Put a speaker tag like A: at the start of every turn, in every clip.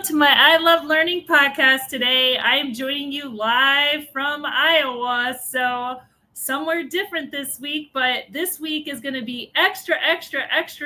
A: to my I Love Learning podcast today. I am joining you live from Iowa, so somewhere different this week, but this week is going to be extra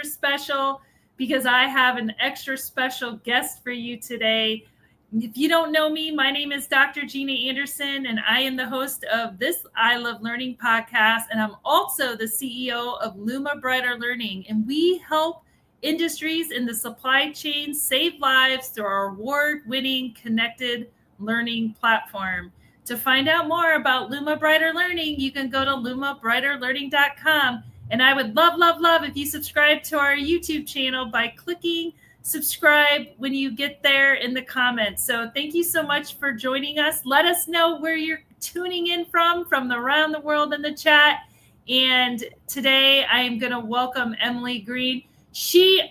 A: special because I have an extra special guest for you today. If you don't know me, my name is Dr. Gina Anderson, and I am the host of this I Love Learning podcast, and I'm also the CEO of Luma Brighter Learning, and we help industries in the supply chain save lives through our award-winning connected learning platform. To find out more about Luma Brighter Learning, you can go to lumabrighterlearning.com. And I would love if you subscribe to our YouTube channel by clicking subscribe when you get there in the comments. So thank you so much for joining us. Let us know where you're tuning in from around the world in the chat. And today I am going to welcome Emily Green.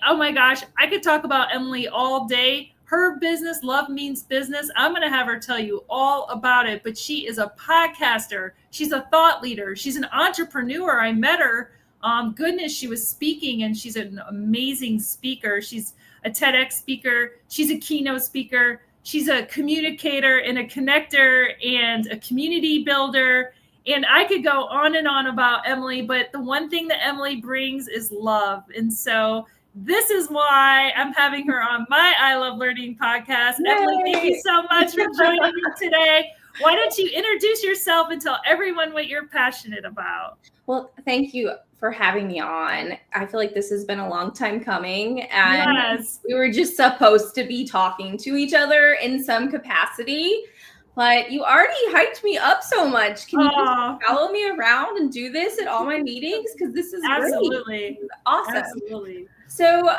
A: Oh my gosh, I could talk about Emily all day. Her business, Love Means Business, I'm going to have her tell you all about it. But she is a podcaster. She's a thought leader. She's an entrepreneur. I met her. Goodness, she was speaking, and she's an amazing speaker. She's a TedX speaker. She's a keynote speaker. She's a communicator and a connector and a community builder. And I could go on and on about Emily, but the one thing that Emily brings is love. And so this is why I'm having her on my I Love Learning podcast. Yay. Emily, thank you so much for joining me today. Why don't you introduce yourself and tell everyone what you're passionate about?
B: Well, thank you for having me on. I feel like this has been a long time coming, and yes, we were just supposed to be talking to each other in some capacity. But you already hyped me up so much. Can you just follow me around and do this at all my meetings? Because this is
A: absolutely
B: great. Awesome.
A: Absolutely.
B: So,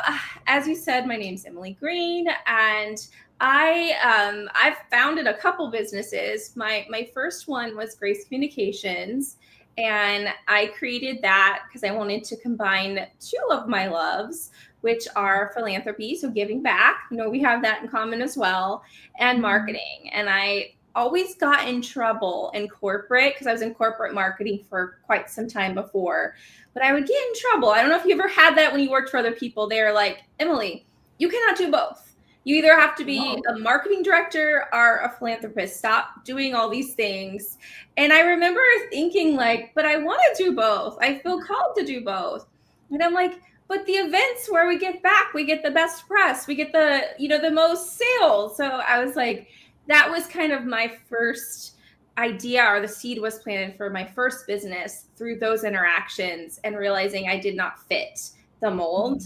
B: as you said, my name's Emily Green, and I've founded a couple businesses. My first one was Grace Communications, and I created that because I wanted to combine two of my loves, which are philanthropy, so giving back. You know, we have that in common as well, and marketing. And I always got in trouble in corporate because I was in corporate marketing for quite some time before, but I would get in trouble. I don't know if you ever had that when you worked for other people. They're like, Emily, you cannot do both. You either have to be a marketing director or a philanthropist. Stop doing all these things. And I remember thinking like, but I want to do both. I feel called to do both. And I'm like, but the events where we get back, we get the best press, we get the most sales. So I was like, that was kind of my first idea, or the seed was planted for my first business through those interactions and realizing I did not fit the mold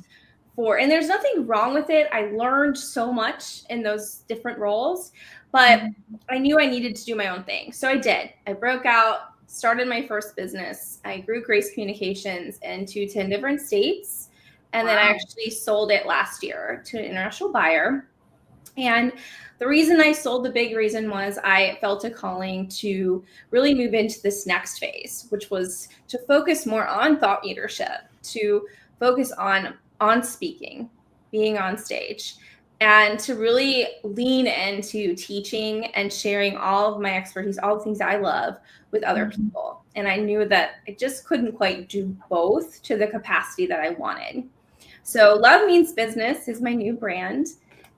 B: and there's nothing wrong with it. I learned so much in those different roles, but I knew I needed to do my own thing. So I did. I broke out, started my first business. I grew Grace Communications into 10 different states. And then I actually sold it last year to an international buyer. And the reason I sold, the big reason was I felt a calling to really move into this next phase, which was to focus more on thought leadership, to focus on speaking, being on stage, and to really lean into teaching and sharing all of my expertise, all the things that I love with other people. And I knew that I just couldn't quite do both to the capacity that I wanted. So Love Means Business is my new brand.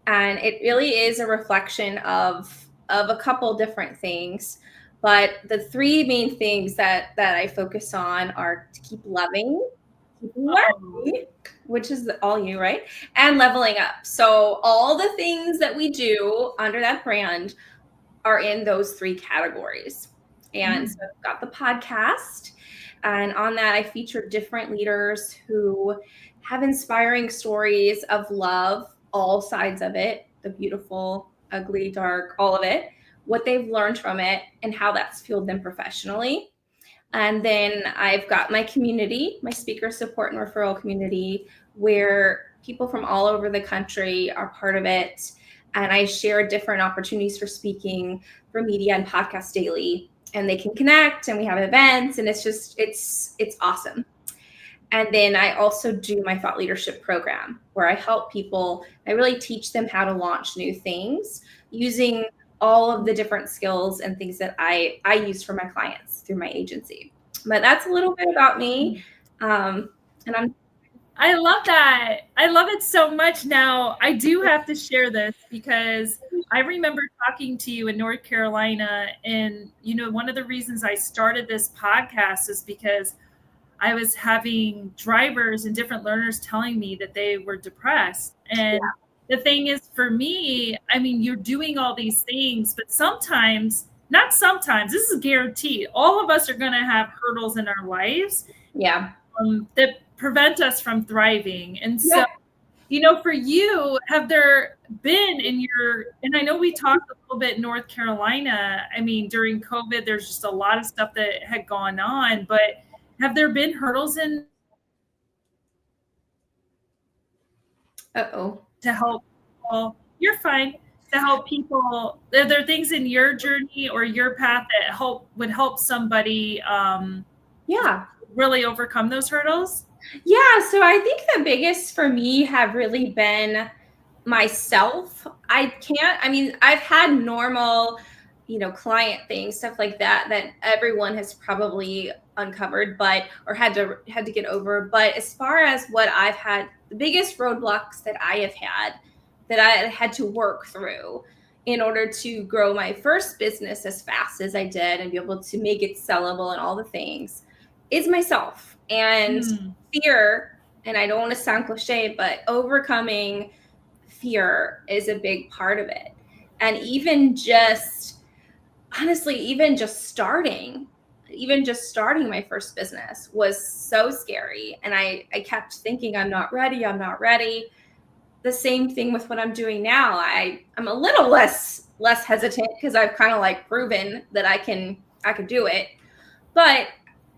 B: And it really is a reflection of a couple different things. But the three main things that I focus on are to keep loving, keep learning, which is all you, right? And leveling up. So all the things that we do under that brand are in those three categories. And so I've got the podcast. And on that, I feature different leaders who have inspiring stories of love, all sides of it, the beautiful, ugly, dark, all of it, what they've learned from it, and how that's fueled them professionally. And then I've got my community, my speaker support and referral community, where people from all over the country are part of it. And I share different opportunities for speaking, for media and podcasts daily. And they can connect, and we have events, and it's awesome. And then I also do my thought leadership program where I help people. I really teach them how to launch new things using all of the different skills and things that I use for my clients through my agency. But that's a little bit about me. And I'm
A: I love that. I love it so much. Now, I do have to share this because I remember talking to you in North Carolina. And, one of the reasons I started this podcast is because I was having drivers and different learners telling me that they were depressed. And the thing is, for me, I mean, you're doing all these things, but sometimes, not sometimes, this is guaranteed. All of us are going to have hurdles in our lives.
B: Yeah.
A: That prevent us from thriving. And so,
B: Yeah.
A: for you, have there been and I know we talked a little bit in North Carolina. I mean, during COVID, there's just a lot of stuff that had gone on, but have there been hurdles to help people? You're fine. To help people, are there things in your journey or your path that would help somebody
B: Yeah.
A: really overcome those hurdles?
B: Yeah. So I think the biggest for me have really been myself. I've had normal, client things, stuff like that, that everyone has probably uncovered, or had to get over. But as far as what I've had, the biggest roadblocks that I have had that I had to work through in order to grow my first business as fast as I did and be able to make it sellable and all the things is myself and fear. And I don't want to sound cliche, but overcoming fear is a big part of it. And even just honestly, even just starting my first business was so scary. And I kept thinking, I'm not ready. I'm not ready. The same thing with what I'm doing now. I'm a little less hesitant because I've kind of like proven that I can do it. But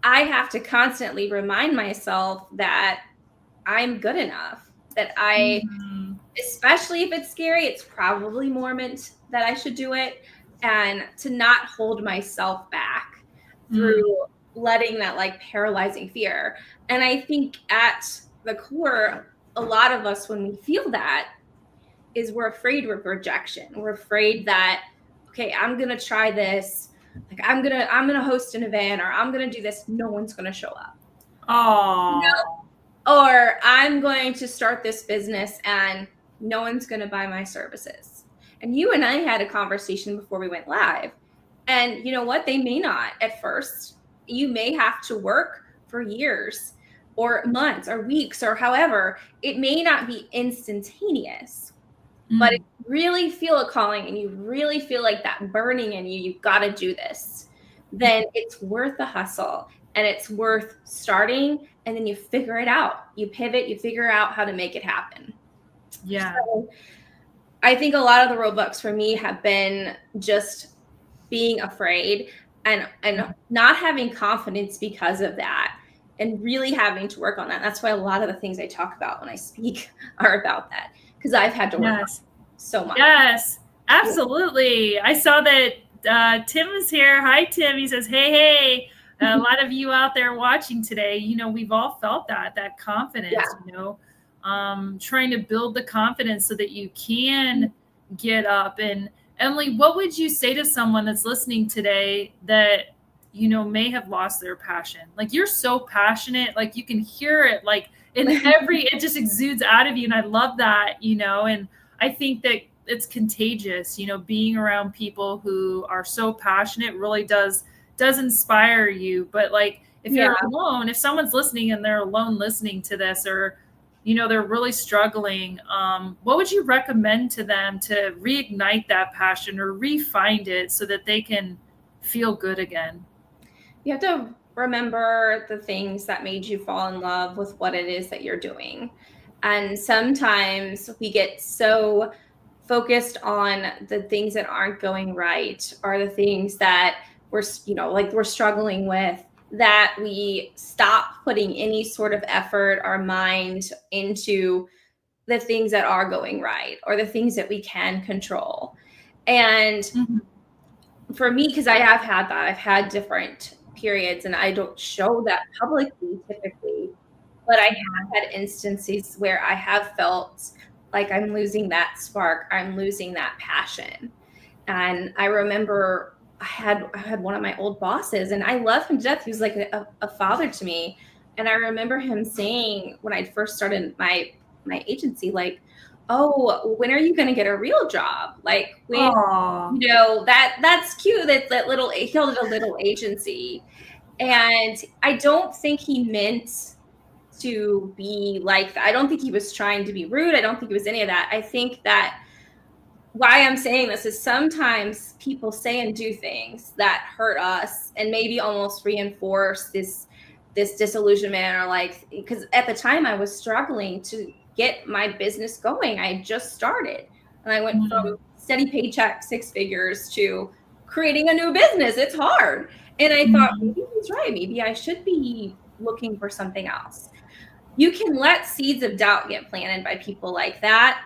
B: I have to constantly remind myself that I'm good enough, that especially if it's scary, it's probably more meant that I should do it, and to not hold myself back through letting that like paralyzing fear. And I think at the core, a lot of us, when we feel that, is we're afraid of rejection. We're afraid that, okay, I'm going to try this. Like I'm going to host an event, or I'm going to do this. No one's going to show up.
A: Oh,
B: Or I'm going to start this business and no one's going to buy my services. And you and I had a conversation before we went live. And you know what? They may not at first. You may have to work for years or months or weeks or however. It may not be instantaneous. But if you really feel a calling and you really feel like that burning in you, you've got to do this, then it's worth the hustle and it's worth starting. And then you figure it out. You pivot, you figure out how to make it happen.
A: Yeah.
B: So I think a lot of the roadblocks for me have been just being afraid and not having confidence because of that, and really having to work on that. That's why a lot of the things I talk about when I speak are about that, because I've had to work on so much.
A: Yes, absolutely. I saw that Tim is here. Hi, Tim. He says, hey. A lot of you out there watching today, we've all felt that confidence, trying to build the confidence so that you can get up. And Emily, what would you say to someone that's listening today that, may have lost their passion? Like, you're so passionate, like you can hear it, like it just exudes out of you. And I love that, and I think that it's contagious, being around people who are so passionate really does inspire you. But like, if you're alone, if someone's listening and they're alone listening to this, or, they're really struggling, what would you recommend to them to reignite that passion or re-find it so that they can feel good again?
B: You have to remember the things that made you fall in love with what it is that you're doing. And sometimes we get so focused on the things that aren't going right, or the things that we're struggling with, that we stop putting any sort of effort or mind into the things that are going right, or the things that we can control. And for me, because I have had that, I've had different periods, and I don't show that publicly typically, but I have had instances where I have felt like I'm losing that spark, I'm losing that passion. And I remember I had one of my old bosses, and I love him to death. He was like a father to me. And I remember him saying when I first started my agency, like, oh, when are you going to get a real job? Like when,
A: Aww.
B: that's cute. That little, he held it a little agency. And I don't think he meant to be like that. I don't think he was trying to be rude. I don't think it was any of that. I think that why I'm saying this is sometimes people say and do things that hurt us and maybe almost reinforce this disillusionment, or like, because at the time I was struggling to get my business going. I had just started and I went from steady paycheck, 6 figures, to creating a new business. It's hard. And I thought, maybe he's right. Maybe I should be looking for something else. You can let seeds of doubt get planted by people like that.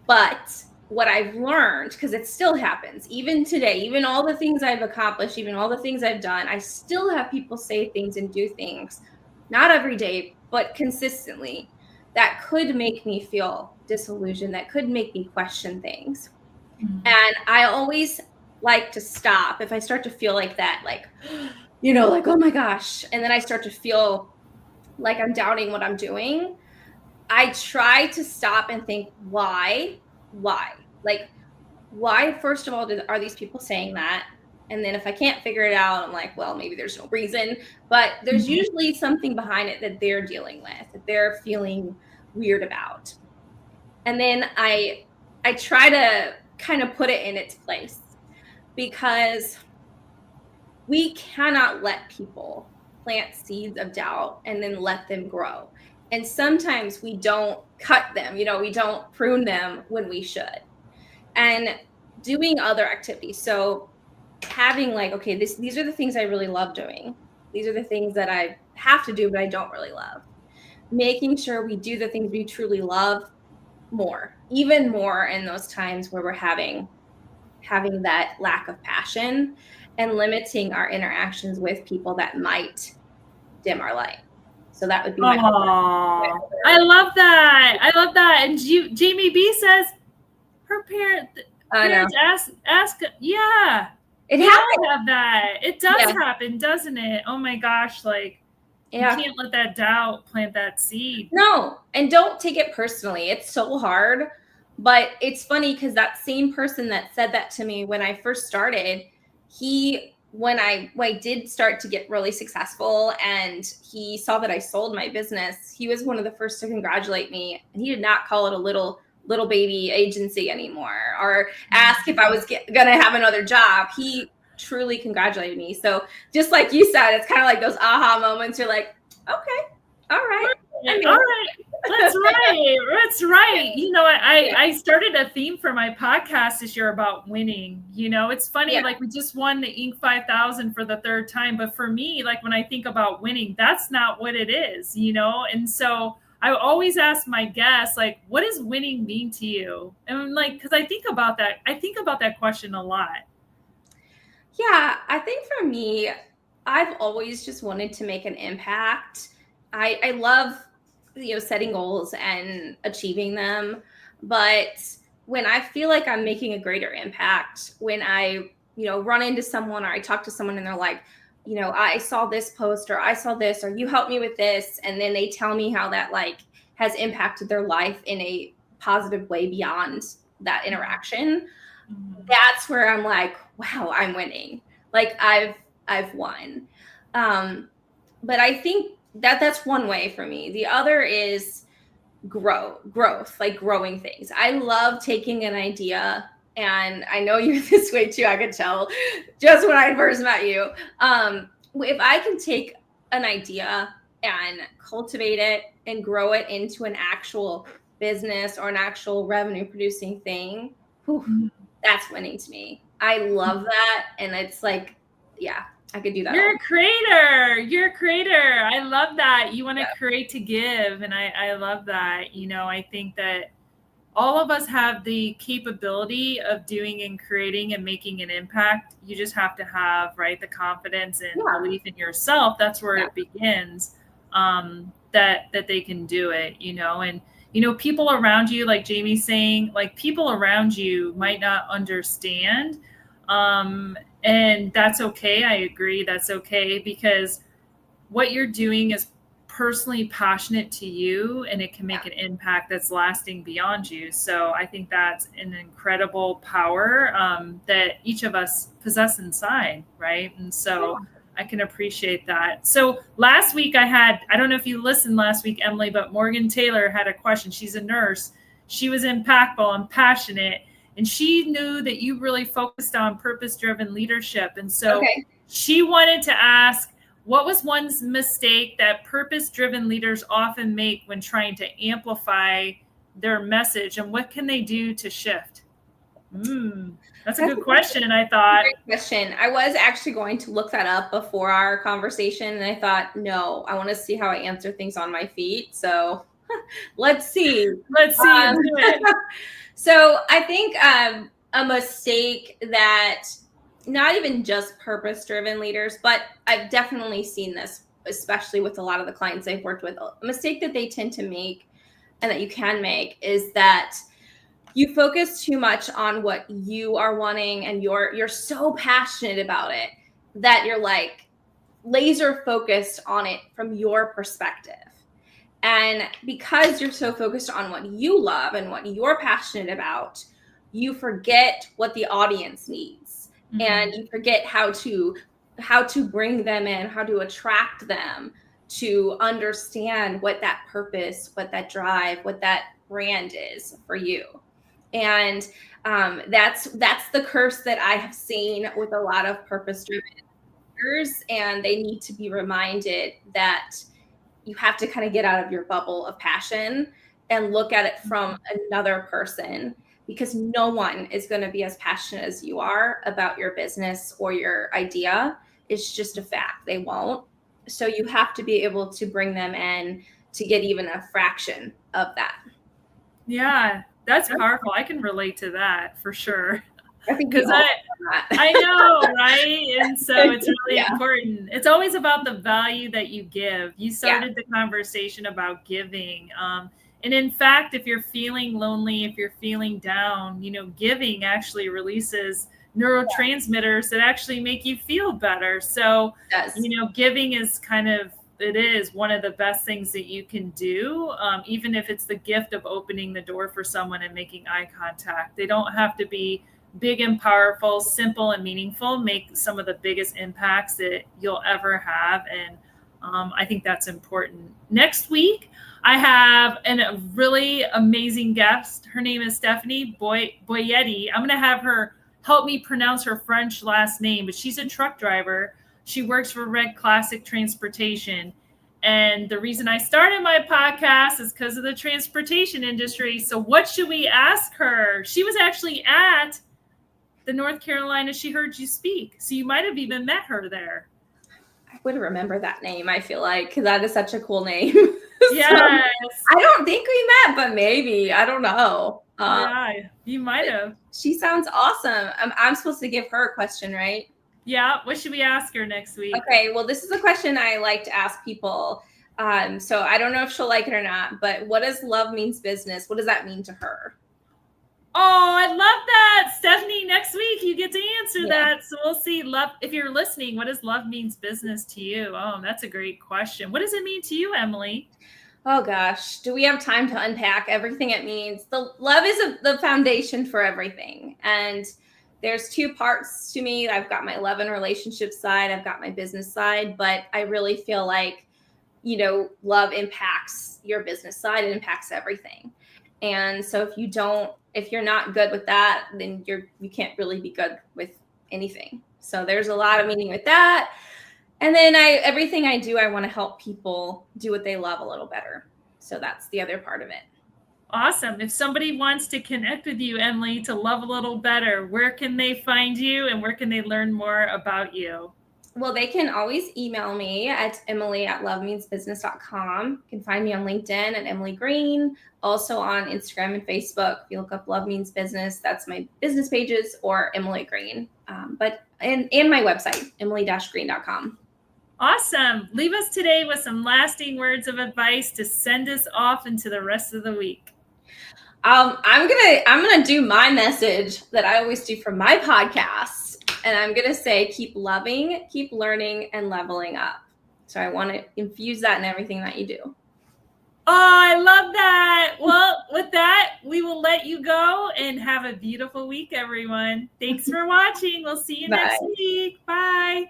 B: But what I've learned, because it still happens, even today, even all the things I've accomplished, even all the things I've done, I still have people say things and do things, not every day, but consistently, that could make me feel disillusioned, that could make me question things. And I always like to stop if I start to feel like that, like, like, oh my gosh. And then I start to feel like I'm doubting what I'm doing. I try to stop and think, why? Like, why, first of all, are these people saying that? And then if I can't figure it out, I'm like, well, maybe there's no reason. But there's usually something behind it that they're dealing with, that they're feeling weird about. And then I try to kind of put it in its place, because we cannot let people plant seeds of doubt and then let them grow. And sometimes we don't cut them, we don't prune them when we should. And doing other activities. So having like, okay, these are the things I really love doing. These are the things that I have to do, but I don't really love. Making sure we do the things we truly love more, even more in those times where we're having that lack of passion, and limiting our interactions with people that might dim our light. So that would be my
A: I love that. I love that. And Jamie B says her parents ask, yeah.
B: It
A: happens. Have that. It does happen, doesn't it? Oh my gosh, like, you can't let that doubt plant that seed.
B: No, and don't take it personally. It's so hard. But it's funny because that same person that said that to me when I first started, when I did start to get really successful and he saw that I sold my business, he was one of the first to congratulate me. And he did not call it a little baby agency anymore, or ask if I was going to have another job. He truly congratulated me. So just like you said, it's kind of like those aha moments. You're like, okay, all right.
A: All right. That's right. That's right. I started a theme for my podcast this year about winning. It's funny, like we just won the Inc. 5000 for the third time. But for me, like when I think about winning, that's not what it is, And so I always ask my guests, like, what does winning mean to you? And like, because I think about that question a lot.
B: Yeah, I think for me, I've always just wanted to make an impact. I love, setting goals and achieving them. But when I feel like I'm making a greater impact, when I, run into someone or I talk to someone and they're like, I saw this post, or I saw this, or you helped me with this. And then they tell me how that like has impacted their life in a positive way beyond that interaction. That's where I'm like, wow, I'm winning. Like I've won. But I think that's one way for me. The other is growth, like growing things. I love taking an idea, and I know you're this way too. I could tell just when I first met you. If I can take an idea and cultivate it and grow it into an actual business or an actual revenue producing thing, that's winning to me. I love that. And it's like, yeah, I could do that.
A: You're a creator. I love that. You want to create to give. And I love that. I think that all of us have the capability of doing and creating and making an impact. You just have to have, right, the confidence and belief in yourself. That's where it begins, that they can do it, and people around you, like Jamie's saying, like people around you might not understand. And that's okay. I agree. That's okay, because what you're doing is personally passionate to you, and it can make an impact that's lasting beyond you. So I think that's an incredible power that each of us possess inside, right? And so I can appreciate that. So last week I don't know if you listened last week, Emily, but Morgan Taylor had a question. She's a nurse. She was impactful and passionate, and she knew that you really focused on purpose-driven leadership. And so she wanted to ask, what was one mistake that purpose-driven leaders often make when trying to amplify their message, and what can they do to shift? That's a good question, I thought.
B: Great question. I was actually going to look that up before our conversation, and I thought, no, I want to see how I answer things on my feet. So let's see.
A: Let's see. Do it.
B: So I think a mistake that not even just purpose-driven leaders, but I've definitely seen this, especially with a lot of the clients I've worked with. A mistake that they tend to make and that you can make is that you focus too much on what you are wanting, and you're so passionate about it that you're like laser focused on it from your perspective. And because you're so focused on what you love and what you're passionate about, you forget what the audience needs. Mm-hmm. And you forget how to bring them in, how to attract them to understand what that purpose, what that drive, what that brand is for you. And that's the curse that I have seen with a lot of purpose-driven leaders, and they need to be reminded that you have to kind of get out of your bubble of passion and look at it from another person, because no one is going to be as passionate as you are about your business or your idea. It's just a fact. They won't. So you have to be able to bring them in to get even a fraction of that.
A: Yeah, that's powerful. I can relate to that for sure.
B: Because
A: I know, right? And so it's really important. It's always about the value that you give. You started the conversation about giving. And in fact, if you're feeling lonely, if you're feeling down, giving actually releases neurotransmitters that actually make you feel better. So, giving is it is one of the best things that you can do, even if it's the gift of opening the door for someone and making eye contact. They don't have to be big and powerful. Simple and meaningful make some of the biggest impacts that you'll ever have. And I think that's important. Next week, I have a really amazing guest. Her name is Stephanie Boyetti. I'm going to have her help me pronounce her French last name, but she's a truck driver. She works for Red Classic Transportation. And the reason I started my podcast is because of the transportation industry. So what should we ask her? She was actually at the North Carolina She Heard You Speak. So you might have even met her there.
B: I would remember that name, I feel like, because that is such a cool name.
A: Yes.
B: I don't think we met, but maybe. I don't know.
A: Yeah, you might have.
B: She sounds awesome. I'm supposed to give her a question, right?
A: Yeah. What should we ask her next week?
B: Okay. Well, this is a question I like to ask people. So I don't know if she'll like it or not, but what does love means business? What does that mean to her?
A: Oh, I love that. Stephanie, next week you get to answer that. So we'll see. Love, if you're listening, what does love means business to you? Oh, that's a great question. What does it mean to you, Emily?
B: Oh gosh, do we have time to unpack everything it means? The love is the foundation for everything. And there's two parts to me. I've got my love and relationship side. I've got my business side, but I really feel like, love impacts your business side. It impacts everything. And so if you're not good with that, then you can't really be good with anything. So there's a lot of meaning with that. And then everything I do, I want to help people do what they love a little better. So that's the other part of it.
A: Awesome. If somebody wants to connect with you, Emily, to love a little better, where can they find you and where can they learn more about you?
B: Well, they can always email me at emily@lovemeansbusiness.com. You can find me on LinkedIn at Emily Green, also on Instagram and Facebook. If you look up Love Means Business, that's my business pages, or Emily Green. And my website, emily-green.com.
A: Awesome. Leave us today with some lasting words of advice to send us off into the rest of the week.
B: I'm gonna do my message that I always do for my podcast. And I'm going to say, keep loving, keep learning, and leveling up. So I want to infuse that in everything that you do.
A: Oh, I love that. Well, with that, we will let you go and have a beautiful week, everyone. Thanks for watching. We'll see you next week. Bye.